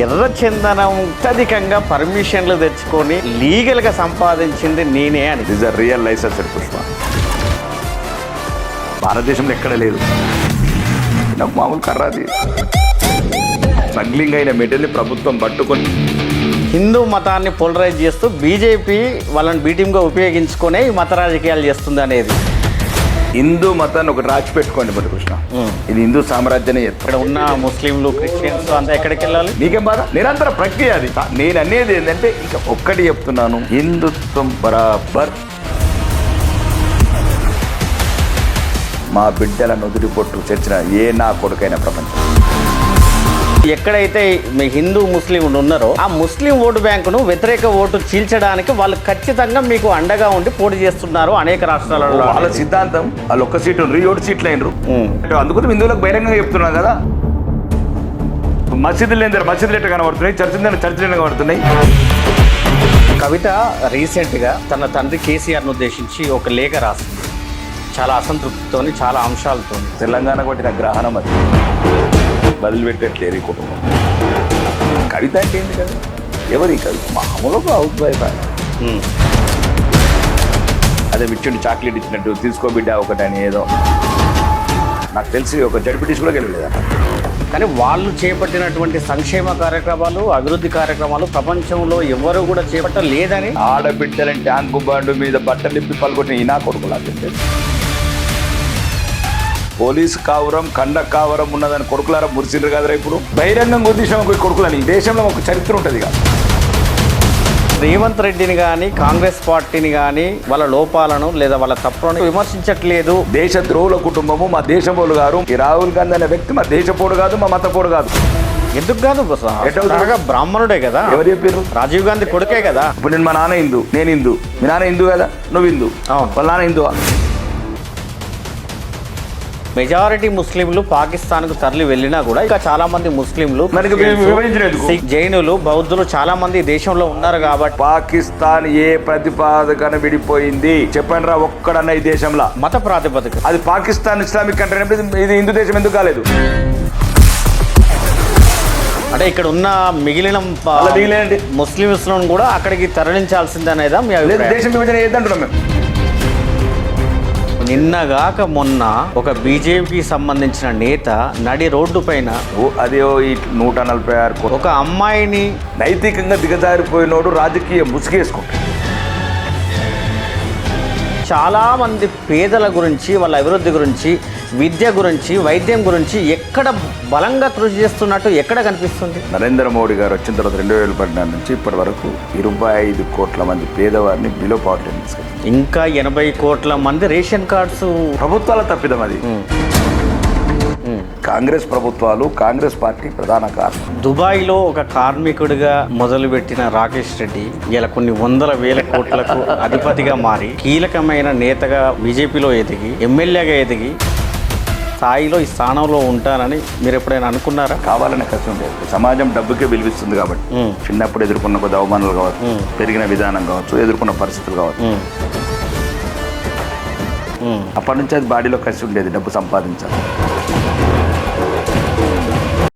ఎర్రచందనం అత్యధికంగా పర్మిషన్లు తెచ్చుకొని లీగల్గా సంపాదించింది నేనే అని. Is a real licence Pushpa. భారతదేశంలో ఎక్కడ లేదు. నాకు మామూలు కర్రాది స్మగ్లింగ్ అయిన మెటీరియల్ ప్రభుత్వం పట్టుకొని హిందూ మతాన్ని పోలరైజ్ చేస్తూ బీజేపీ వాళ్ళని బీటీంగా ఉపయోగించుకునే ఈ మత రాజకీయాలు చేస్తుంది అనేది. హిందూ మతాన్ని ఒకటి రాచి పెట్టుకోండి మురళీకృష్ణ, ఇది హిందూ సామ్రాజ్యాన్ని ఇక్కడ ఉన్న ముస్లింలు క్రిస్టియన్స్ అంతా ఎక్కడికి వెళ్ళాలి? నీకేం బాధ? నిరంతర ప్రక్రియ అది. నేను అనేది ఏంటంటే ఇంకా ఒక్కటి చెప్తున్నాను, హిందుత్వం బరాబర్ మా బిడ్డలను నుదుటి పొట్టు చేర్చిన ఏ నా కొడుకైన ప్రపంచం. ఎక్కడైతే మీ హిందూ ముస్లింలు ఉన్నారో ఆ ముస్లిం ఓటు బ్యాంకును వ్యతిరేక ఓటు చీల్చడానికి వాళ్ళు ఖచ్చితంగా మీకు అండగా ఉండి పోటీ చేస్తున్నారు అనేక రాష్ట్రాలలో. వాళ్ళ సిద్ధాంతం వాళ్ళు ఒక్క సీటు 7 సీట్లు అయినరు. అందుకోసం హిందువులకు బహిరంగంగా చెప్తున్నాం కదా, మసీదులు లేని మసీదులు ఎట్లా కనబడుతున్నాయి, చర్చలు చర్చలు కనబడుతున్నాయి. కవిత రీసెంట్గా తన తండ్రి కేసీఆర్ను ఉద్దేశించి ఒక లేఖ రాసింది, చాలా అసంతృప్తితో, చాలా అంశాలతో. తెలంగాణ కొట్టిన గ్రహణం అది వదిలిపెట్టట్లేరు ఈ కుటుంబం. కవిత అంటే ఏంటి కదా, ఎవరి కవిత మామూలుగా హౌస్ వైఫ్. అదే మిచ్చుండి చాక్లెట్ ఇచ్చినట్టు తీసుకో బిడ్డ ఒకటని ఏదో. నాకు తెలిసి ఒక జడ్పీటీసీ కూడా గెలవలేదట. కానీ వాళ్ళు చేపట్టినటువంటి సంక్షేమ కార్యక్రమాలు, అభివృద్ధి కార్యక్రమాలు ప్రపంచంలో ఎవరు కూడా చేపట్టలేదని. ఆడబిడ్డలని ట్యాంకు బండు మీద బట్టలు ఇప్పి పలుకొట్టిన ఈనా కొడుకులా చెప్పి పోలీసు కావరం కండ కావరం ఉన్నదని కొడుకులారా మురిసిండ్రు కదరా. ఇప్పుడు బహిరంగం గుర్తించాం కొడుకులని. దేశంలో ఒక చరిత్ర ఉంటుంది కాదు. రేవంత్ రెడ్డిని కానీ కాంగ్రెస్ పార్టీని కానీ వాళ్ళ లోపాలను లేదా వాళ్ళ తప్పులను విమర్శించట్లేదు. దేశ ద్రోహుల కుటుంబము మా దేశపోడు గారు. ఈ రాహుల్ గాంధీ అనే వ్యక్తి మా దేశపోడు కాదు, మా మతపోడు కాదు. ఎందుకు కాదు? బ్రాహ్మణుడే కదా. ఎవరు చెప్పారు? రాజీవ్ గాంధీ కొడుకే కదా. ఇప్పుడు నేను మా నాన్న హిందూ, నేను హిందూ, మీ నాన్న హిందూ కదా, నువ్వు హిందూ, వాళ్ళ నాన్న హిందువా? మెజారిటీ ముస్లింలు పాకిస్తాన్కు తరలి వెళ్ళినా కూడా ఇంకా చాలా మంది ముస్లింలు, జైనులు, బౌద్ధులు చాలా మంది దేశంలో ఉన్నారు కాబట్టి. పాకిస్తాన్ ఏ ప్రతిపాదకన విడిపోయింది చెప్పండి రా ఒక్కడన్నా ఈ దేశంలో? మత ప్రాతిపదిక. అది పాకిస్తాన్ ఇస్లామిక్ కంట్రీ, ఇది హిందూ దేశం ఎందుకు కాలేదు? అంటే ఇక్కడ ఉన్న మిగిలిన ముస్లింలను కూడా అక్కడికి తరలించాల్సిందనేదా మీ అభిప్రాయం? దేశం విభజన ఏదంటున్నాం మేము. నిన్నగాక మొన్న ఒక బీజేపీకి సంబంధించిన నేత నడి రోడ్డు పైన అదే 146 ఒక అమ్మాయిని నైతికంగా దిగజారిపోయినోడు రాజకీయ ముసుగేసుకుంటాడు. చాలా మంది పేదల గురించి, వాళ్ళ అభివృద్ధి గురించి, విద్య గురించి, వైద్యం గురించి ఎక్కడ బలంగా కృషి చేస్తున్నట్టు ఎక్కడ కనిపిస్తుంది? నరేంద్ర మోడీ గారు వచ్చిన తర్వాత 2014 నుంచి ఇప్పటి వరకు 25 కోట్ల మంది పేదవారిని బిలో పావర్టీ తీసుకెళ్ళి, ఇంకా 80 కోట్ల మంది రేషన్ కార్డ్స్. ప్రభుత్వాల తప్పిదం అది. కాంగ్రెస్ ప్రభుత్వాలు, కాంగ్రెస్ పార్టీ ప్రధాన కారణం. దుబాయ్లో ఒక కార్మికుడిగా మొదలుపెట్టిన రాకేష్ రెడ్డి ఇలా కొన్ని 100,000 కోట్లకు అధిపతిగా మారి కీలకమైన నేతగా బీజేపీలో ఎదిగి ఎమ్మెల్యేగా ఎదిగి స్థాయిలో ఈ స్థానంలో ఉంటానని మీరు ఎప్పుడైనా అనుకున్నారా? కావాలనే కష్టం లేదు. సమాజం డబ్బుకే విలువిస్తుంది కాబట్టి. చిన్నప్పుడు ఎదుర్కొన్న కొద్ది అవమానాలు కావచ్చు, పెరిగిన విధానం కావచ్చు, ఎదుర్కొన్న పరిస్థితులు కావచ్చు, అప్పటి నుంచి అది బాడీలో కలిసి ఉండేది డబ్బు సంపాదించాలి.